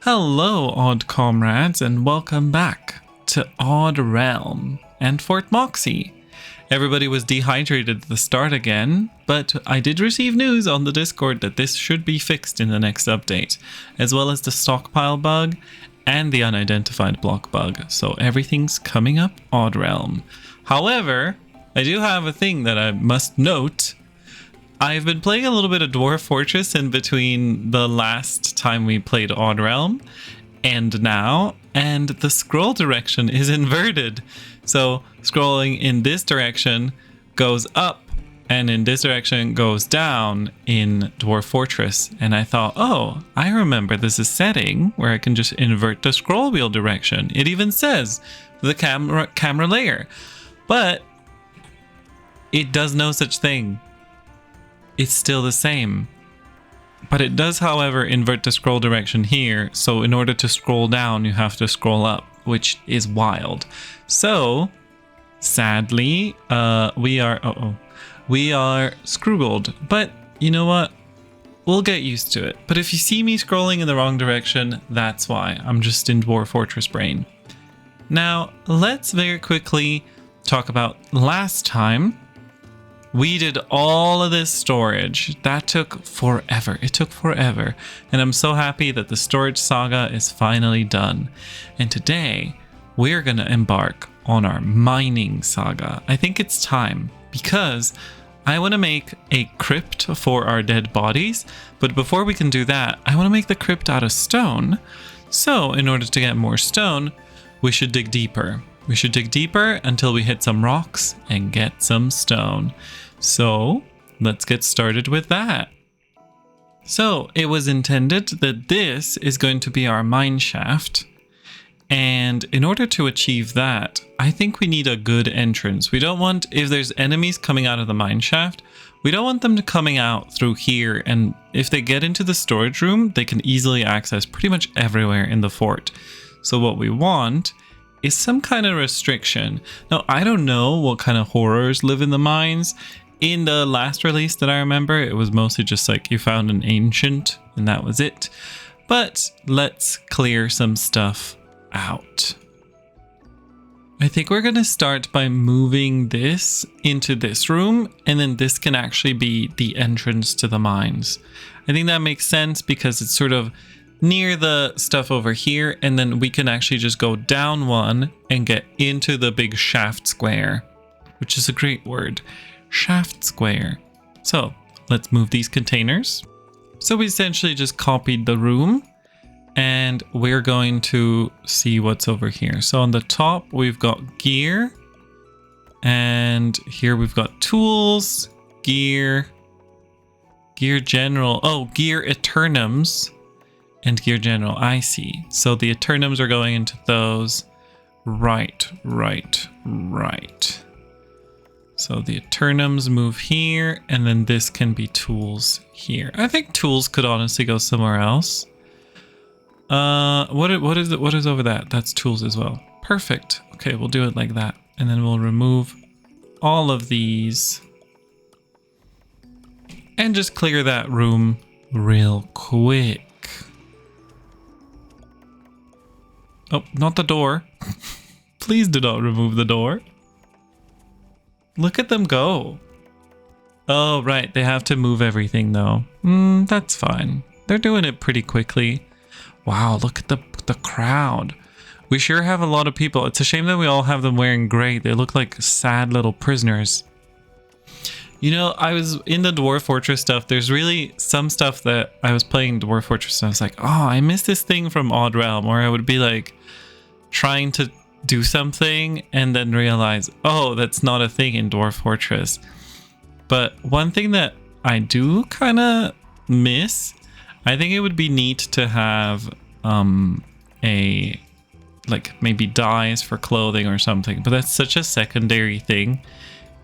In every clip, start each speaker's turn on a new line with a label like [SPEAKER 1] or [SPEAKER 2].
[SPEAKER 1] Hello, odd comrades, and welcome back to Odd Realm and Fort Moxie. Everybody was dehydrated at the start again, but I did receive news on the Discord that this should be fixed in the next update, as well as the stockpile bug and the unidentified block bug, so everything's coming up Odd Realm. However, I do have a thing that I must note. I've been playing a little bit of Dwarf Fortress in between the last time we played Odd Realm and now, and the scroll direction is inverted. So scrolling in this direction goes up and in this direction goes down in Dwarf Fortress. And I thought, oh, I remember there's a setting where I can just invert the scroll wheel direction. It even says the camera layer, but it does no such thing. It's still the same, but it does, however, invert the scroll direction here. So in order to scroll down, you have to scroll up, which is wild. So sadly, we are screwed, but you know what? We'll get used to it. But if you see me scrolling in the wrong direction, that's why. I'm just in Dwarf Fortress brain. Now, let's very quickly talk about last time. We did all of this storage. That took forever. It took forever. And I'm so happy that the storage saga is finally done. And today, we're going to embark on our mining saga. I think it's time because I want to make a crypt for our dead bodies. But before we can do that, I want to make the crypt out of stone. So in order to get more stone, we should dig deeper. We should dig deeper until we hit some rocks and get some stone. So let's get started with that. So it was intended that this is going to be our mine shaft. And in order to achieve that, I think we need a good entrance. We don't want, if there's enemies coming out of the mine shaft, we don't want them to coming out through here. And if they get into the storage room, they can easily access pretty much everywhere in the fort. So what we want is some kind of restriction. Now, I don't know what kind of horrors live in the mines. In the last release that I remember, it was mostly just like you found an ancient and that was it. But let's clear some stuff out. I think we're going to start by moving this into this room, and then this can actually be the entrance to the mines. I think that makes sense because it's sort of near the stuff over here, and then we can actually just go down one and get into the big shaft square, which is a great word, shaft square. So let's move these containers. So we essentially just copied the room, and we're going to see what's over here. So on the top, we've got gear, and here we've got tools, gear general, gear eternums, and gear general. I see. So the eternums are going into those. Right. So the eternums move here, and then this can be tools here. I think tools could honestly go somewhere else. What is it? What is over that? That's tools as well. Perfect. Okay, we'll do it like that, and then we'll remove all of these and just clear that room real quick. Oh, not the door. Please do not remove the door. Look at them go. Oh, right. They have to move everything, though. That's fine. They're doing it pretty quickly. Wow, look at the crowd. We sure have a lot of people. It's a shame that we all have them wearing gray. They look like sad little prisoners. You know, I was in the Dwarf Fortress stuff. There's really some stuff that I was playing Dwarf Fortress and I was like, oh, I miss this thing from Odd Realm, where I would be like trying to do something and then realize, oh, that's not a thing in Dwarf Fortress. But one thing that I do kind of miss, I think it would be neat to have maybe dyes for clothing or something, but that's such a secondary thing.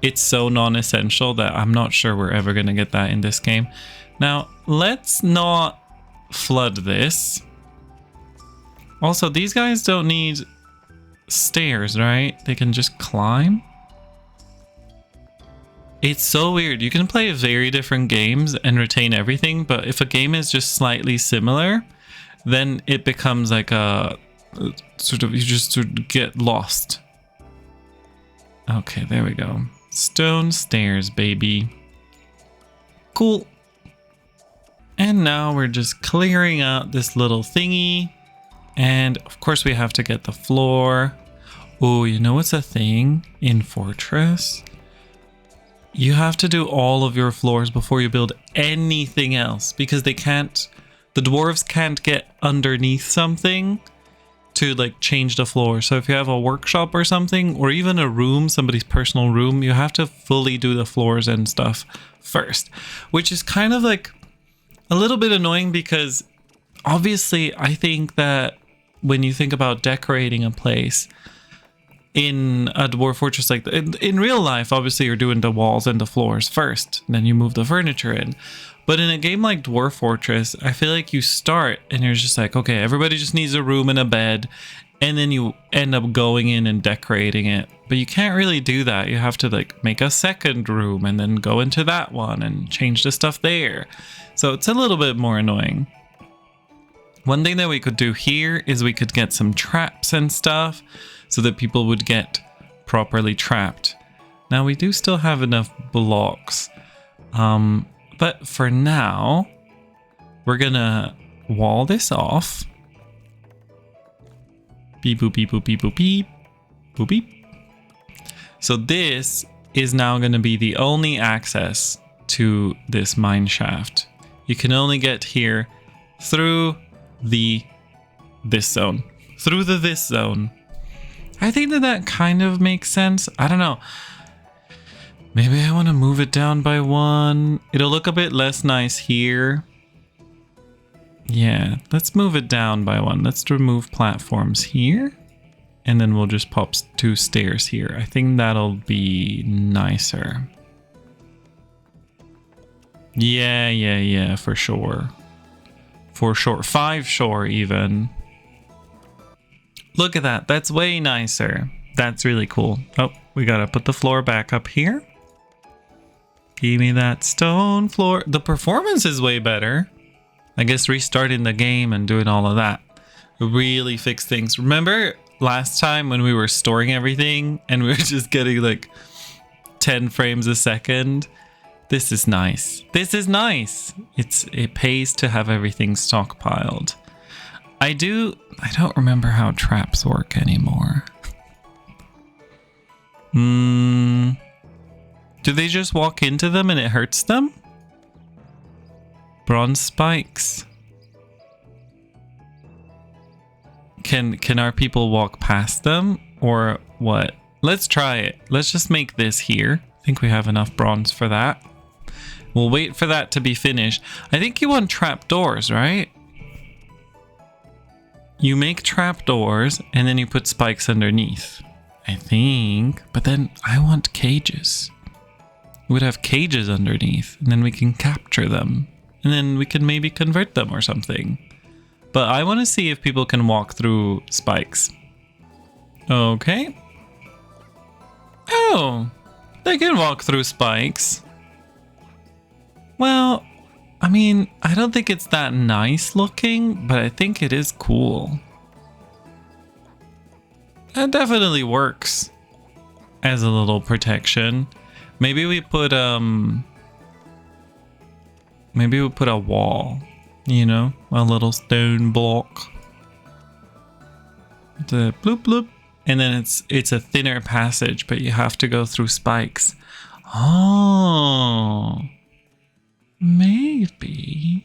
[SPEAKER 1] It's so non-essential that I'm not sure we're ever going to get that in this game. Now, let's not flood this. Also, these guys don't need stairs, right? They can just climb. It's so weird. You can play very different games and retain everything, but if a game is just slightly similar, then it becomes like a sort of, you just sort of get lost. Okay, there we go. Stone stairs, baby. Cool. And now we're just clearing out this little thingy. And of course we have to get the floor. Oh, you know what's a thing in Fortress? You have to do all of your floors before you build anything else, because the dwarves can't get underneath something to like change the floor. So if you have a workshop or something, or even a room, somebody's personal room, you have to fully do the floors and stuff first, which is kind of like a little bit annoying, because obviously I think that when you think about decorating a place in a dwarf fortress, like in real life, obviously you're doing the walls and the floors first, and then you move the furniture in. But in a game like Dwarf Fortress, I feel like you start and you're just like, okay, everybody just needs a room and a bed, and then you end up going in and decorating it. But you can't really do that. You have to like make a second room and then go into that one and change the stuff there. So it's a little bit more annoying. One thing that we could do here is we could get some traps and stuff so that people would get properly trapped. Now we do still have enough blocks. But for now, we're gonna wall this off. Beep, boop, beep, boop, beep, boop, beep. Boop, beep. So this is now gonna be the only access to this mine shaft. You can only get here through this zone. Through this zone. I think that kind of makes sense. I don't know. Maybe I want to move it down by one. It'll look a bit less nice here. Yeah, let's move it down by one. Let's remove platforms here. And then we'll just pop 2 stairs here. I think that'll be nicer. Yeah, for sure. For sure. 5 sure even. Look at that. That's way nicer. That's really cool. Oh, we gotta put the floor back up here. Give me that stone floor. The performance is way better. I guess restarting the game and doing all of that really fixed things. Remember last time when we were storing everything and we were just getting like 10 frames a second? This is nice. This is nice. It pays to have everything stockpiled. I don't remember how traps work anymore. Do they just walk into them and it hurts them? Bronze spikes. Can our people walk past them or what? Let's try it. Let's just make this here. I think we have enough bronze for that. We'll wait for that to be finished. I think you want trapdoors, right? You make trapdoors and then you put spikes underneath. I think. But then I want cages. We would have cages underneath and then we can capture them. And then we can maybe convert them or something. But I want to see if people can walk through spikes. Okay. Oh, they can walk through spikes. Well, I mean, I don't think it's that nice looking, but I think it is cool. That definitely works as a little protection. Maybe we put a wall, you know, a little stone block. The bloop bloop. And then it's a thinner passage, but you have to go through spikes. Oh. Maybe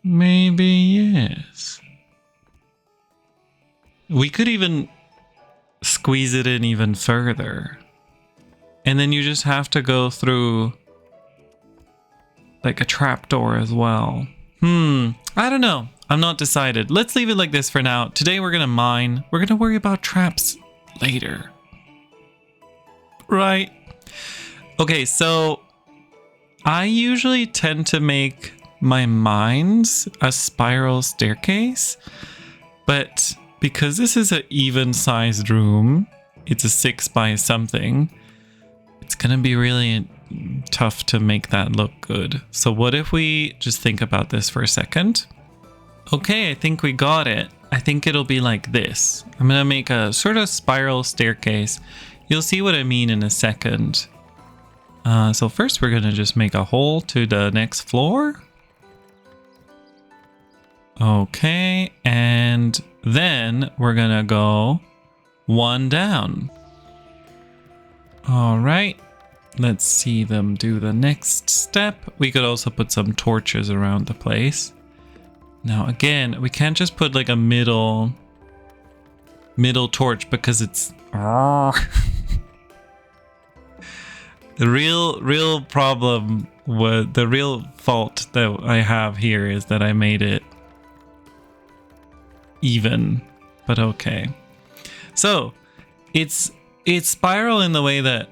[SPEAKER 1] yes. We could even squeeze it in even further. And then you just have to go through like a trapdoor as well. I don't know. I'm not decided. Let's leave it like this for now. Today we're gonna mine. We're gonna worry about traps later. Right? Okay, so I usually tend to make my mines a spiral staircase, but because this is an even sized room, it's a 6 by something, it's gonna be really tough to make that look good. So what if we just think about this for a second? Okay, I think we got it. I think it'll be like this. I'm gonna make a sort of spiral staircase. You'll see what I mean in a second. So first we're gonna just make a hole to the next floor. Okay, and then we're gonna go one down. All right, let's see them do the next step. We could also put some torches around the place. Now again, we can't just put like a middle torch because it's the real problem with the real fault that I have here is that I made it even, but okay. So it's spiral in the way that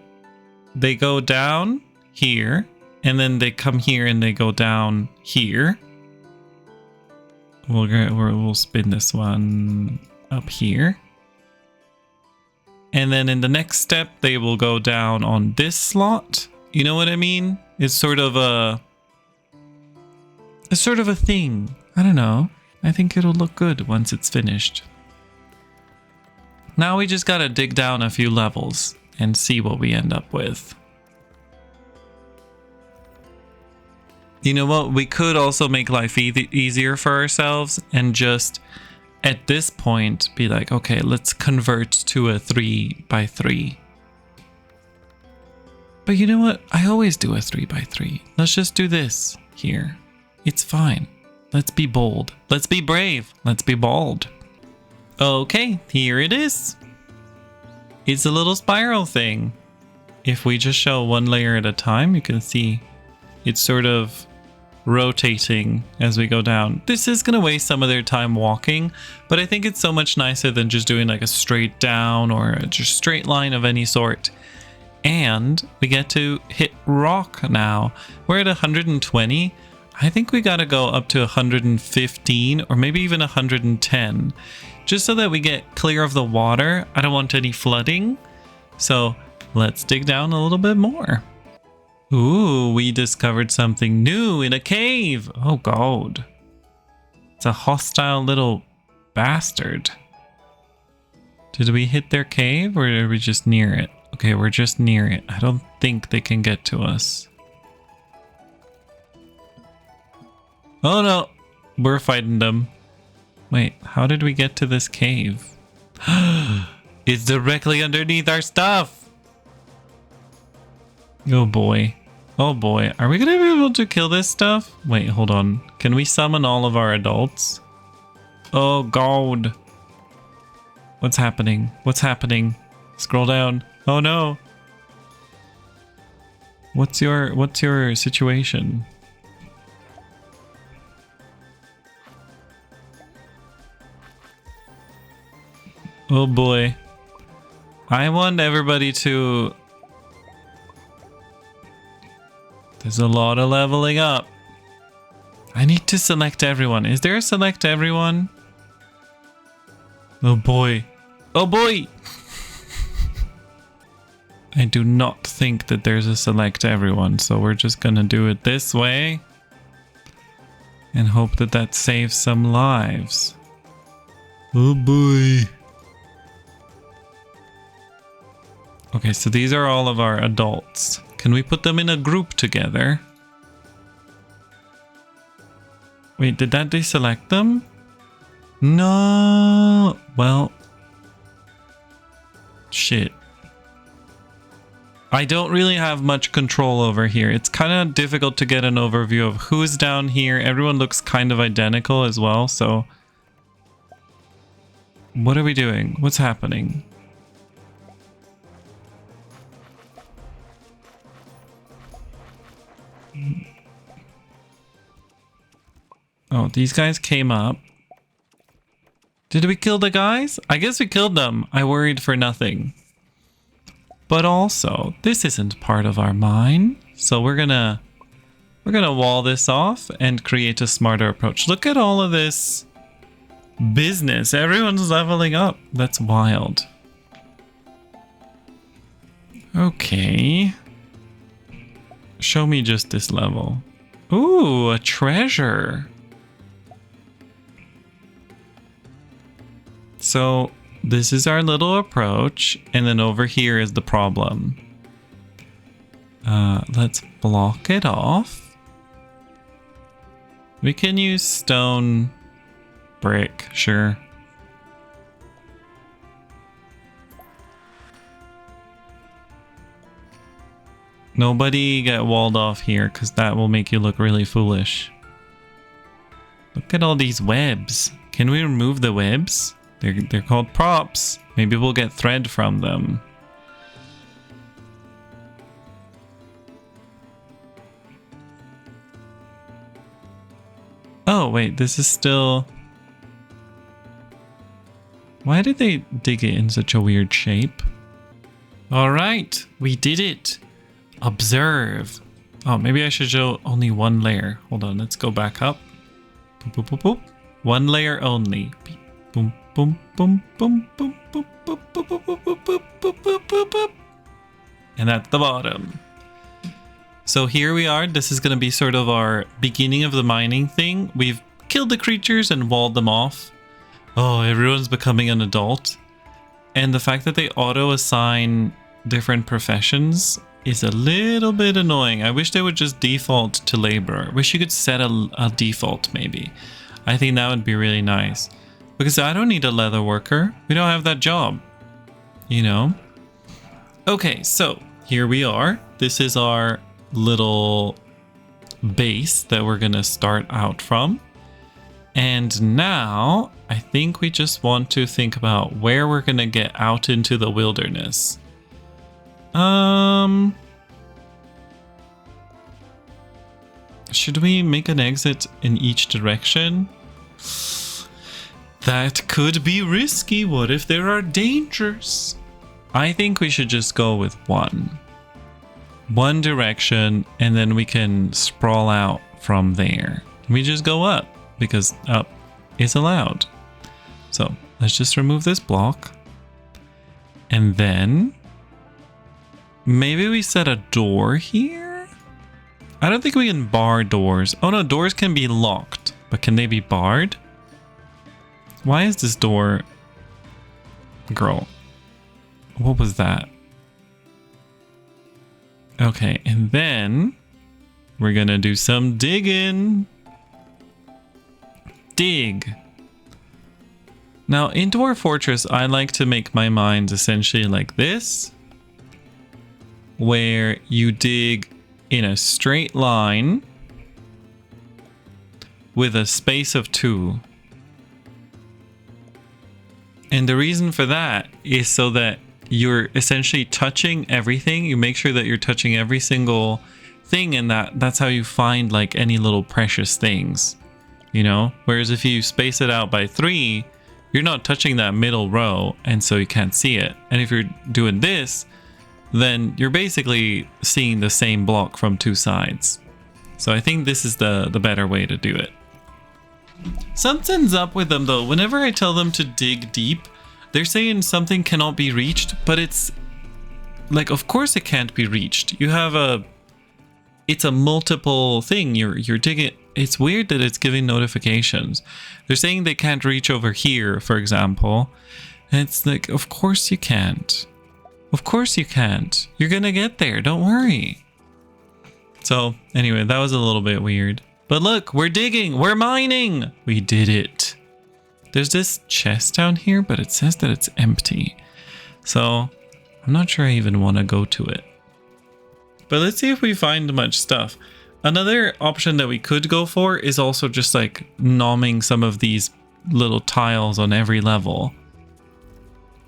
[SPEAKER 1] they go down here and then they come here and they go down here. We'll spin this one up here. And then in the next step, they will go down on this slot. You know what I mean? It's sort of a thing. I don't know. I think it'll look good once it's finished. Now we just gotta dig down a few levels and see what we end up with. You know what? We could also make life easier for ourselves and just at this point be like, okay, let's convert to a 3x3. But you know what? I always do a 3x3. Let's just do this here. It's fine. Let's be bold. Let's be brave. Let's be bold. Okay, here it is. It's a little spiral thing. If we just show one layer at a time, you can see it's sort of rotating as we go down. This is going to waste some of their time walking, but I think it's so much nicer than just doing like a straight down or a just straight line of any sort. And we get to hit rock now. We're at 120. I think we got to go up to 115 or maybe even 110 just so that we get clear of the water. I don't want any flooding. So let's dig down a little bit more. Ooh, we discovered something new in a cave. Oh God. It's a hostile little bastard. Did we hit their cave or are we just near it? Okay, we're just near it. I don't think they can get to us. Oh no, we're fighting them. Wait, how did we get to this cave? It's directly underneath our stuff. Oh boy. Oh boy. Are we gonna be able to kill this stuff? Wait, hold on. Can we summon all of our adults? Oh God. What's happening? What's happening? Scroll down. Oh no. What's your situation? Oh boy. I want everybody to... There's a lot of leveling up. I need to select everyone. Is there a select everyone? Oh boy. Oh boy! I do not think that there's a select everyone, so we're just gonna do it this way. And hope that that saves some lives. Oh boy. Okay, so these are all of our adults. Can we put them in a group together? Wait, did that deselect them? No. Well. Shit. I don't really have much control over here. It's kind of difficult to get an overview of who's down here. Everyone looks kind of identical as well, so... What are we doing? What's happening? Oh, these guys came up. Did we kill the guys? I guess we killed them. I worried for nothing. But also, this isn't part of our mine. So we're gonna wall this off and create a smarter approach. Look at all of this business. Everyone's leveling up. That's wild. Okay. Show me just this level. Ooh, a treasure. So this is our little approach, and then over here is the problem. Let's block it off. We can use stone brick, sure. Nobody get walled off here, because that will make you look really foolish. Look at all these webs. Can we remove the webs? They're called props. Maybe we'll get thread from them. Oh, wait, this is still... Why did they dig it in such a weird shape? All right, we did it. Observe. Oh, maybe I should show only one layer. Hold on, let's go back up. Boop, boop, boop, boop. One layer only. Boom, boom, boom, boom, boom, boom, boop, boop, boop, boop, boop, boop, boop, boop, boop, boop. And at the bottom. So here we are. This is going to be sort of our beginning of the mining thing. We've killed the creatures and walled them off. Oh, everyone's becoming an adult. And the fact that they auto-assign different professions is a little bit annoying. I wish they would just default to laborer. Wish you could set a default maybe. I think that would be really nice. Because I don't need a leather worker. We don't have that job. You know? Okay, so here we are. This is our little base that we're gonna start out from. And now I think we just want to think about where we're gonna get out into the wilderness. Should we make an exit in each direction? That could be risky. What if there are dangers? I think we should just go with one direction, and then we can sprawl out from there. We just go up because up is allowed. So let's just remove this block, and then maybe we set a door here. I don't think we can bar doors. Oh no, doors can be locked, but can they be barred? Why is this door... Girl, what was that? Okay, and then we're gonna do some digging. Dig. Now, in Dwarf Fortress, I like to make my mines essentially like this, where you dig in a straight line with a space of 2. And the reason for that is so that you're essentially touching everything. You make sure that you're touching every single thing, and that's how you find like any little precious things, you know? Whereas if you space it out by 3, you're not touching that middle row, and so you can't see it. And if you're doing this, then you're basically seeing the same block from 2 sides. So I think this is the better way to do it. Something's up with them though. Whenever I tell them to dig deep, they're saying something cannot be reached, but it's like, of course it can't be reached. You have it's a multiple thing. You're digging. It's weird that it's giving notifications. They're saying they can't reach over here, for example. And it's like, of course you can't. Of course you can't. You're gonna get there. Don't worry. So anyway, that was a little bit weird. But look, we're digging. We're mining. We did it. There's this chest down here, but it says that it's empty. So I'm not sure I even want to go to it. But let's see if we find much stuff. Another option that we could go for is also just like nomming some of these little tiles on every level.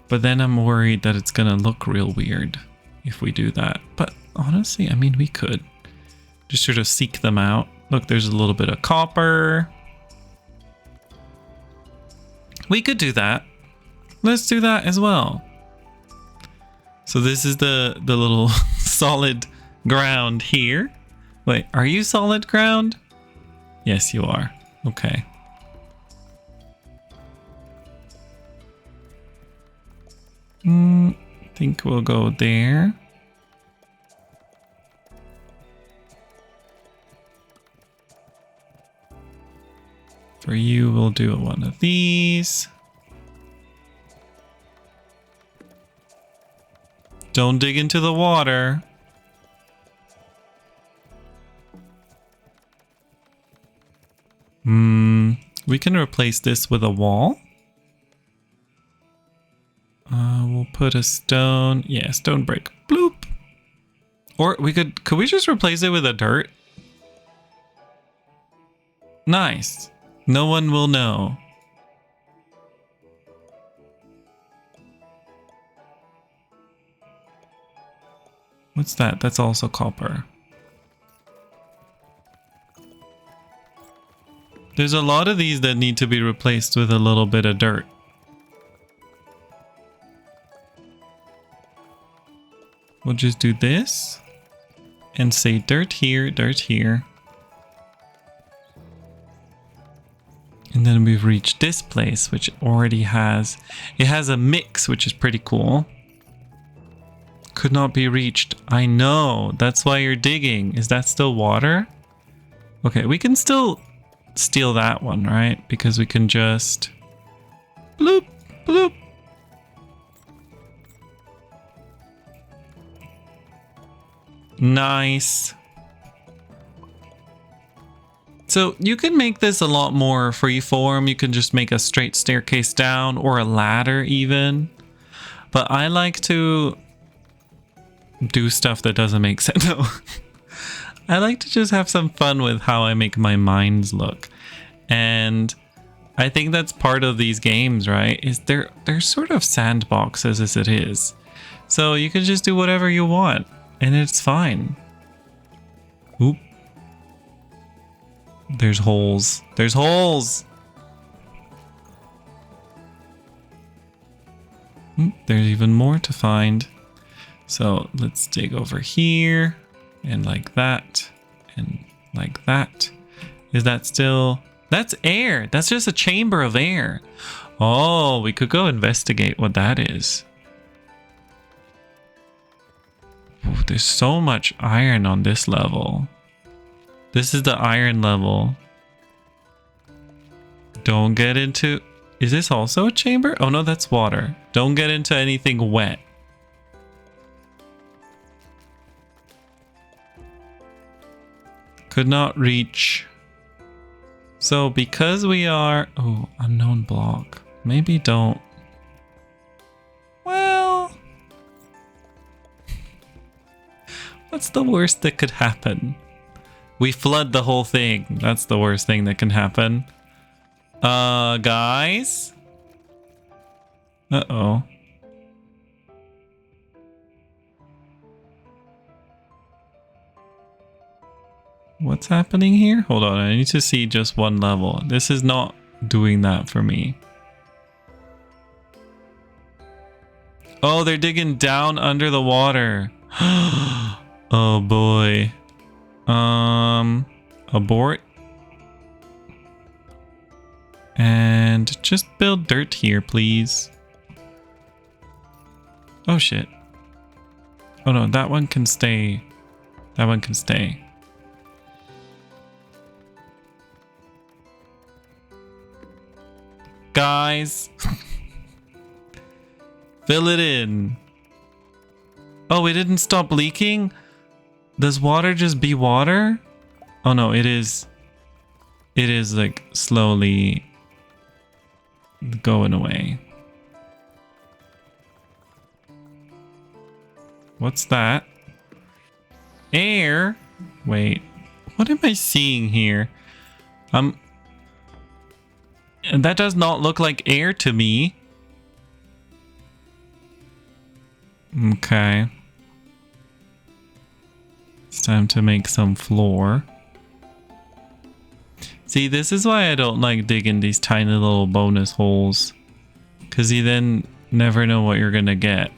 [SPEAKER 1] But then I'm worried that it's going to look real weird if we do that. But honestly, I mean, we could just sort of seek them out. Look, there's a little bit of copper. We could do that. Let's do that as well. So this is the little solid ground here. Wait, are you solid ground? Yes, you are. Okay. I think we'll go there. For you, we'll do one of these. Don't dig into the water. We can replace this with a wall. We'll put a stone. Yeah, stone brick. Bloop. Or we could we just replace it with a dirt? Nice. No one will know. What's that? That's also copper. There's a lot of these that need to be replaced with a little bit of dirt. We'll just do this and say dirt here, dirt here. And then we've reached this place, which already has, it has a mix, which is pretty cool. Could not be reached. I know, that's why you're digging. Is that still water? Okay, we can still steal that one, right? Because we can just bloop, bloop. Nice. So you can make this a lot more freeform. You can just make a straight staircase down or a ladder even. But I like to do stuff that doesn't make sense. No. I like to just have some fun with how I make my mines look. And I think that's part of these games, right? Is they're sort of sandboxes as it is. So you can just do whatever you want and it's fine. Oop. There's holes. There's holes. Oop, there's even more to find. So let's dig over here and like that and like that. Is that still... That's air. That's just a chamber of air. Oh, we could go investigate what that is. Ooh, there's so much iron on this level. This is the iron level. Don't get into... Is this also a chamber? Oh no, that's water. Don't get into anything wet. Could not reach. So because we are... Oh, unknown block. Maybe don't. Well... What's the worst that could happen? We flood the whole thing. That's the worst thing that can happen. Guys? Uh-oh. What's happening here? Hold on, I need to see just one level. This is not doing that for me. Oh, they're digging down under the water. Oh boy. Abort. And just build dirt here, please. Oh shit. Oh no, that one can stay. That one can stay. Guys. Fill it in. Oh, it didn't stop leaking? Does water just be water? Oh no, it is like slowly going away. What's that? Air? Wait, what am I seeing here? That does not look like air to me. Okay. It's time to make some floor. See, this is why I don't like digging these tiny little bonus holes. Because you then never know what you're going to get.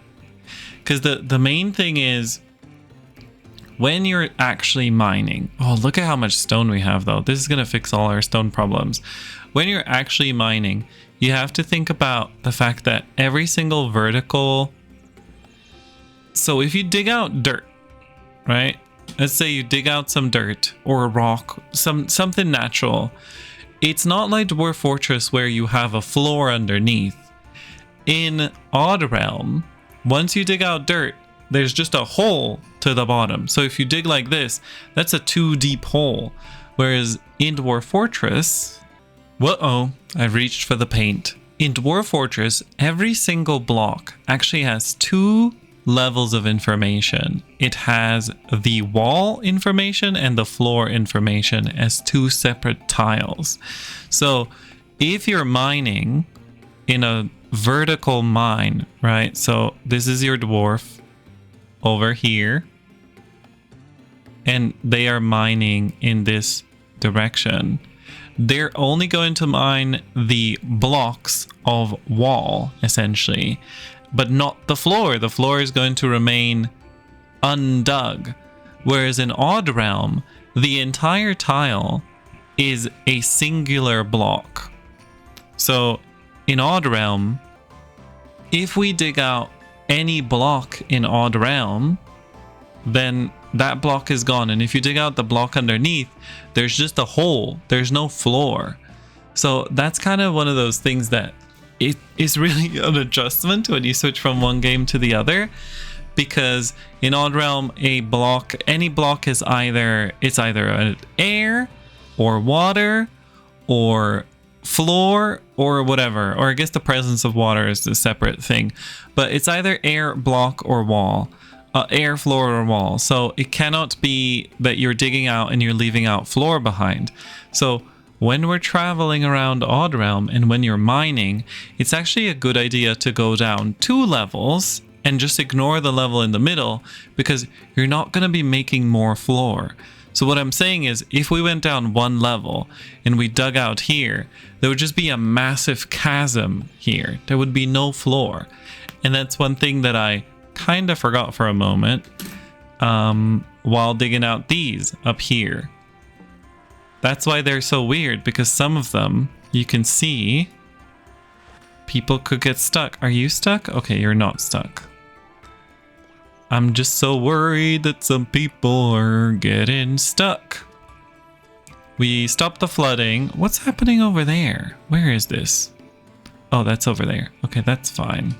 [SPEAKER 1] Because the main thing is, when you're actually mining... Oh, look at how much stone we have, though. This is going to fix all our stone problems. When you're actually mining, you have to think about the fact that every single vertical... So if you dig out dirt, right? Let's say you dig out some dirt or a rock, something natural. It's not like Dwarf Fortress where you have a floor underneath. In Odd Realm, once you dig out dirt, there's just a hole to the bottom. So if you dig like this, that's a 2 deep hole. Whereas in Dwarf Fortress, whoa, I've reached for the paint. In Dwarf Fortress, every single block actually has 2 levels of information. It has the wall information and the floor information as 2 separate tiles. So if you're mining in a vertical mine, right? So this is your dwarf over here, and they are mining in this direction. They're only going to mine the blocks of wall, essentially, but not the floor. The floor is going to remain undug. Whereas in Odd Realm, the entire tile is a singular block. So in Odd Realm, if we dig out any block in Odd Realm, then that block is gone. And if you dig out the block underneath, there's just a hole. There's no floor. So that's kind of one of those things that it is really an adjustment when you switch from one game to the other. Because in Odd Realm, any block is either an air or water or floor or whatever. Or I guess the presence of water is a separate thing. But it's either air, block, or wall. Air, floor, or wall. So it cannot be that you're digging out and you're leaving out floor behind. So when we're traveling around Odd Realm and when you're mining, it's actually a good idea to go down 2 levels and just ignore the level in the middle, because you're not going to be making more floor. So what I'm saying is, if we went down 1 level and we dug out here, there would just be a massive chasm here. There would be no floor. And that's one thing that I kind of forgot for a moment while digging out these up here. That's why they're so weird, because some of them, you can see, people could get stuck. Are you stuck? Okay, you're not stuck. I'm just so worried that some people are getting stuck. We stopped the flooding. What's happening over there? Where is this? Oh, that's over there. Okay, that's fine.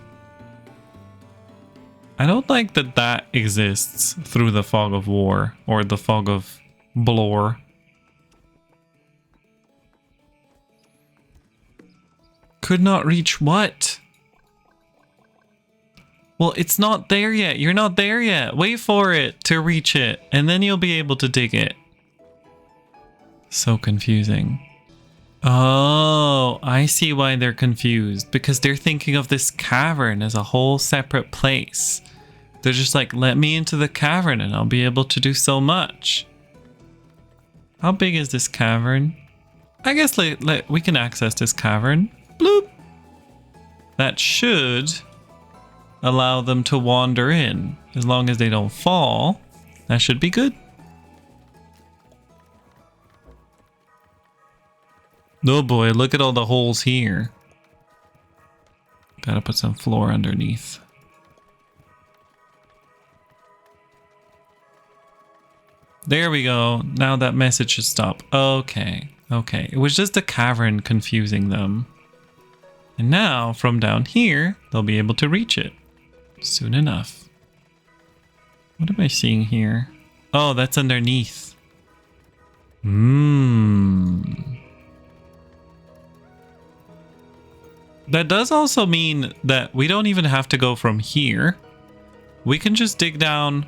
[SPEAKER 1] I don't like that that exists through the fog of war, or the fog of blore. Could not reach what? Well, it's not there yet. You're not there yet. Wait for it to reach it, and then you'll be able to dig it. So confusing. Oh, I see why they're confused. Because they're thinking of this cavern as a whole separate place. They're just like, let me into the cavern and I'll be able to do so much. How big is this cavern? I guess we can access this cavern. Bloop. That should allow them to wander in. As long as they don't fall, that should be good. Oh boy, look at all the holes here. Gotta put some floor underneath. There we go. Now that message should stop. Okay. Okay. It was just a cavern confusing them. And now, from down here, they'll be able to reach it soon enough. What am I seeing here? Oh, that's underneath. That does also mean that we don't even have to go from here. We can just dig down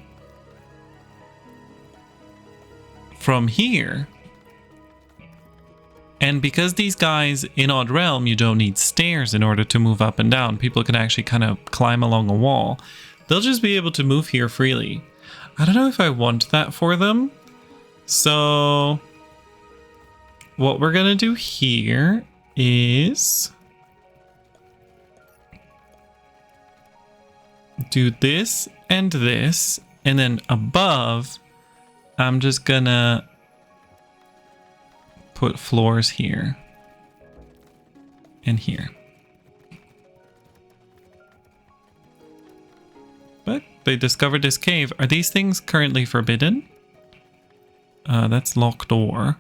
[SPEAKER 1] from here. And because these guys in Odd Realm, you don't need stairs in order to move up and down. People can actually kind of climb along a wall. They'll just be able to move here freely. I don't know if I want that for them. So what we're going to do here is do this and this. And then above, I'm just going to put floors here and here. But they discovered this cave. Are these things currently forbidden? That's locked door.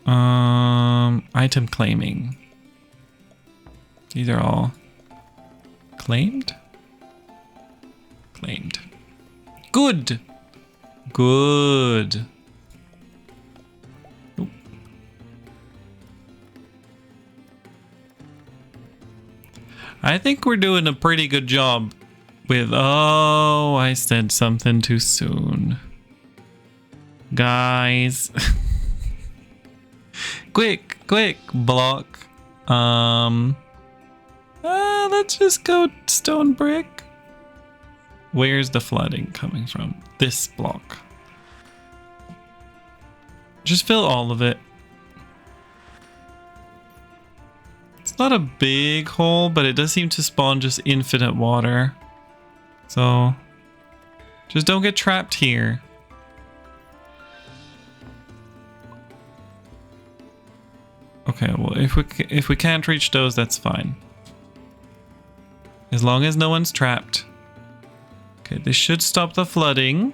[SPEAKER 1] Item claiming. These are all claimed. reclaimed. Good. Good. Oop. I think we're doing a pretty good job with... Oh, I said something too soon. Guys. Quick, block. Let's just go stone brick. Where's the flooding coming from? This block. Just fill all of it. It's not a big hole, but it does seem to spawn just infinite water. So just don't get trapped here. Okay, well, if we can't reach those, that's fine. As long as no one's trapped. Okay, this should stop the flooding.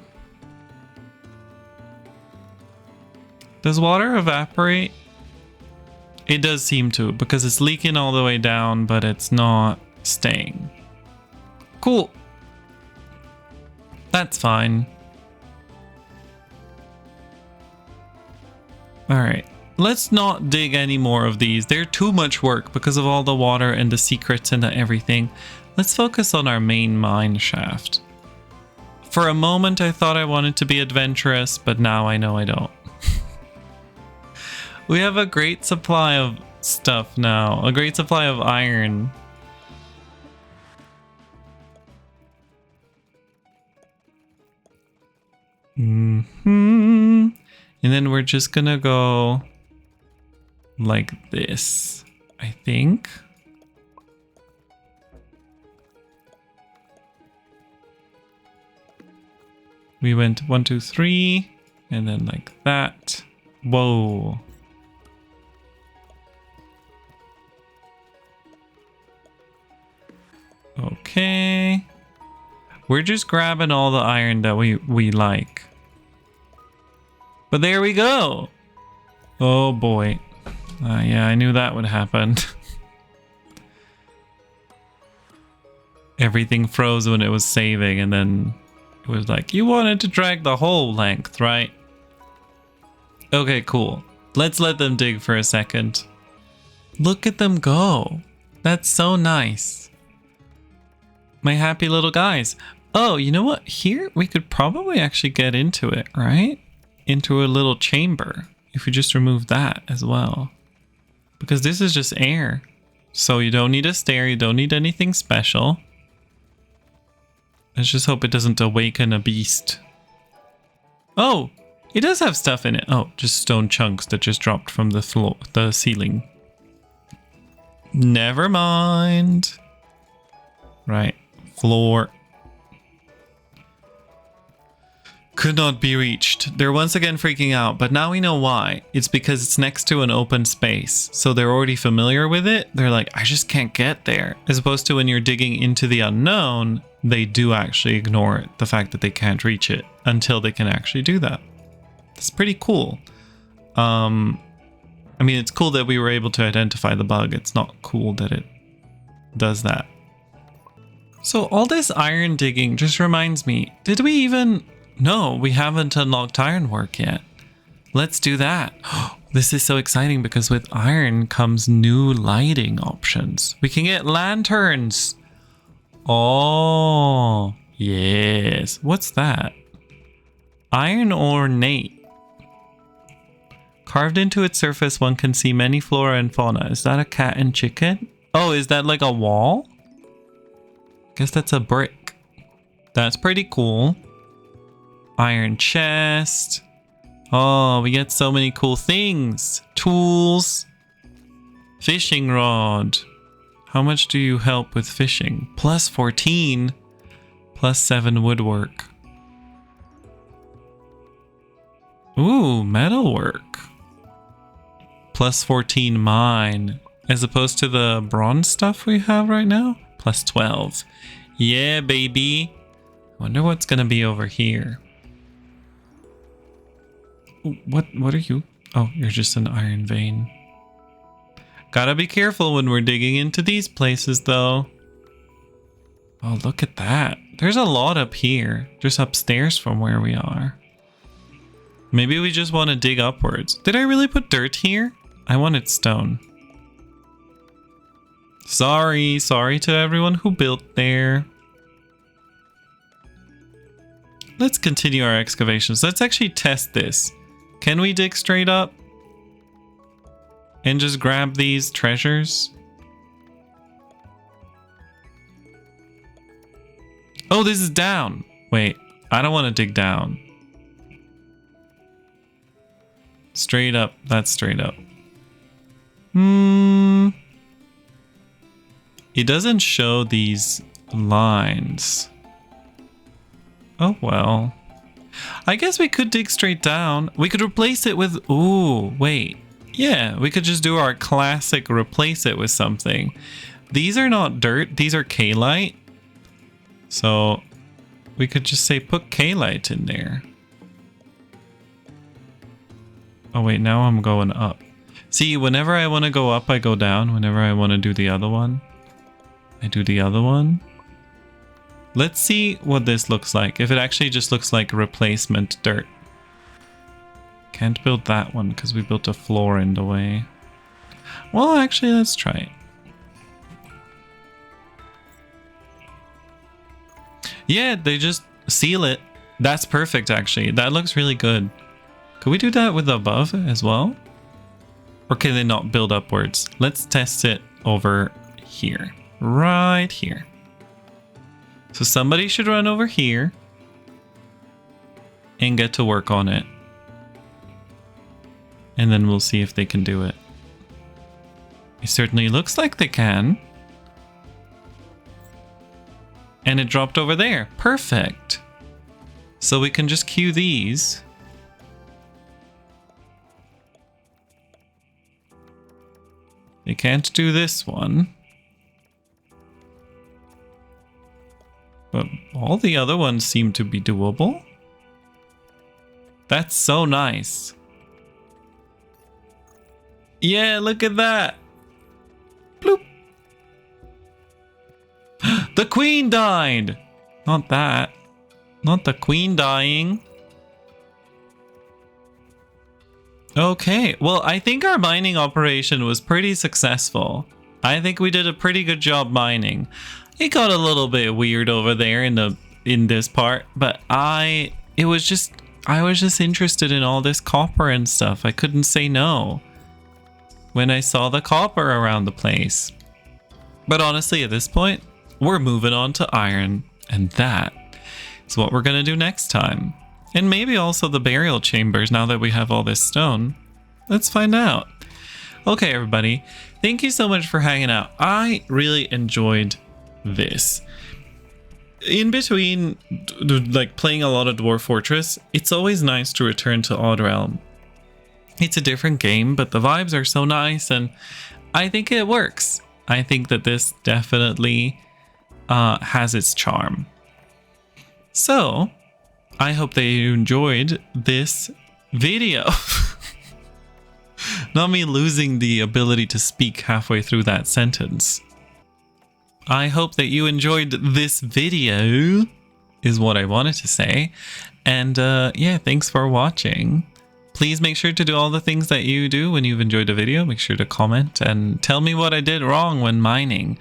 [SPEAKER 1] Does water evaporate? It does seem to, because it's leaking all the way down, but it's not staying. Cool. That's fine. Alright. Let's not dig any more of these. They're too much work because of all the water and the secrets and the everything. Let's focus on our main mine shaft. For a moment, I thought I wanted to be adventurous, but now I know I don't. We have a great supply of stuff now. A great supply of iron. And then we're just gonna go like this, I think. We went 1, 2, 3, and then like that. Whoa. Okay. We're just grabbing all the iron that we like. But there we go. Oh boy. Yeah, I knew that would happen. Everything froze when it was saving, and then it was like, you wanted to drag the whole length, right? Okay, cool. Let's let them dig for a second. Look at them go. That's so nice. My happy little guys. Oh, you know what? Here, we could probably actually get into it, right? Into a little chamber. If we just remove that as well. Because this is just air. So you don't need a stair. You don't need anything special. Let's just hope it doesn't awaken a beast. Oh, it does have stuff in it. Oh, just stone chunks that just dropped from the floor, the ceiling. Never mind. Right. Floor. Could not be reached. They're once again freaking out, but now we know why. It's because it's next to an open space. So they're already familiar with it. They're like, I just can't get there. As opposed to when you're digging into the unknown, they do actually ignore the fact that they can't reach it until they can actually do that. That's pretty cool. I mean, it's cool that we were able to identify the bug. It's not cool that it does that. So all this iron digging just reminds me, did we even... No, we haven't unlocked ironwork yet. Let's do that. This is so exciting because with iron comes new lighting options. We can get lanterns. Oh, yes. What's that? Iron ornate. Carved into its surface, one can see many flora and fauna. Is that a cat and chicken? Oh, is that like a wall? Guess that's a brick. That's pretty cool. Iron chest. Oh, we get so many cool things. Tools. Fishing rod. How much do you help with fishing? Plus 14. Plus 7 woodwork. Ooh, metalwork. Plus 14 mine. As opposed to the bronze stuff we have right now. Plus 12. Yeah, baby. Wonder what's gonna be over here. What are you? Oh, you're just an iron vein. Gotta be careful when we're digging into these places, though. Oh, look at that. There's a lot up here, just upstairs from where we are. Maybe we just want to dig upwards. Did I really put dirt here? I wanted stone. Sorry to everyone who built there. Let's continue our excavations. Let's actually test this. Can we dig straight up? And just grab these treasures? Oh, this is down. Wait, I don't want to dig down. Straight up. That's straight up. It doesn't show these lines. Oh, well. I guess we could dig straight down. We could replace it with... Ooh, wait. Yeah, we could just do our classic replace it with something. These are not dirt. These are K-Lite. So we could just say put K-Lite in there. Oh, wait. Now I'm going up. See, whenever I want to go up, I go down. Whenever I want to do the other one, I do the other one. Let's see what this looks like. If it actually just looks like replacement dirt. Can't build that one because we built a floor in the way. Well, actually, let's try it. Yeah, they just seal it. That's perfect, actually. That looks really good. Could we do that with above as well? Or can they not build upwards? Let's test it over here. Right here. So somebody should run over here and get to work on it. And then we'll see if they can do it. It certainly looks like they can. And it dropped over there. Perfect. So we can just queue these. They can't do this one. But all the other ones seem to be doable. That's so nice. Yeah, look at that. Bloop. The queen died. Not that. Not the queen dying. Okay, well, I think our mining operation was pretty successful. I think we did a pretty good job mining. It got a little bit weird over there in this part, but I was just interested in all this copper and stuff. I couldn't say no when I saw the copper around the place. But honestly, at this point, we're moving on to iron, and that is what we're gonna do next time. And maybe also the burial chambers now that we have all this stone. Let's find out. Okay, everybody. Thank you so much for hanging out. I really enjoyed this. In between, like, playing a lot of Dwarf Fortress, it's always nice to return to Odd Realm. It's a different game, but the vibes are so nice, and I think it works. I think that this definitely has its charm. So, I hope that you enjoyed this video. Not me losing the ability to speak halfway through that sentence. I hope that you enjoyed this video, is what I wanted to say. And yeah, thanks for watching. Please make sure to do all the things that you do when you've enjoyed a video. Make sure to comment and tell me what I did wrong when mining.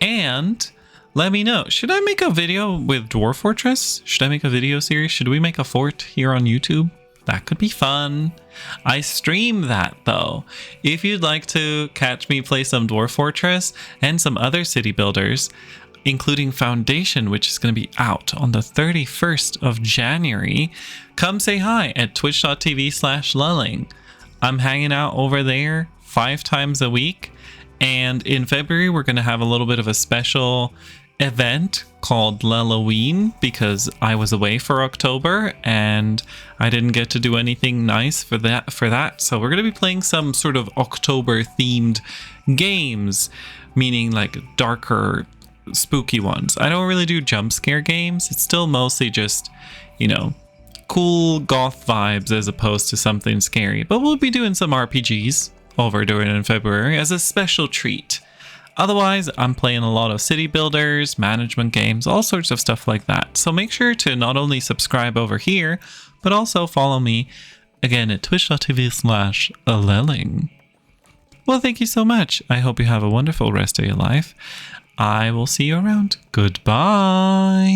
[SPEAKER 1] And let me know, should I make a video with Dwarf Fortress? Should I make a video series? Should we make a fort here on YouTube? That could be fun. I stream that though. If you'd like to catch me play some Dwarf Fortress and some other city builders, including Foundation, which is going to be out on the 31st of January, come say hi at twitch.tv/lulling. I'm hanging out over there 5 times a week. And in February, we're going to have a little bit of a special event called Halloween because I was away for October and I didn't get to do anything nice for that. So we're going to be playing some sort of October themed games, meaning like darker, spooky ones. I don't really do jump scare games. It's still mostly just, you know, cool goth vibes as opposed to something scary. But we'll be doing some RPGs over during in February as a special treat. Otherwise, I'm playing a lot of city builders, management games, all sorts of stuff like that. So make sure to not only subscribe over here, but also follow me again at twitch.tv/Lelling. Well, thank you so much. I hope you have a wonderful rest of your life. I will see you around. Goodbye.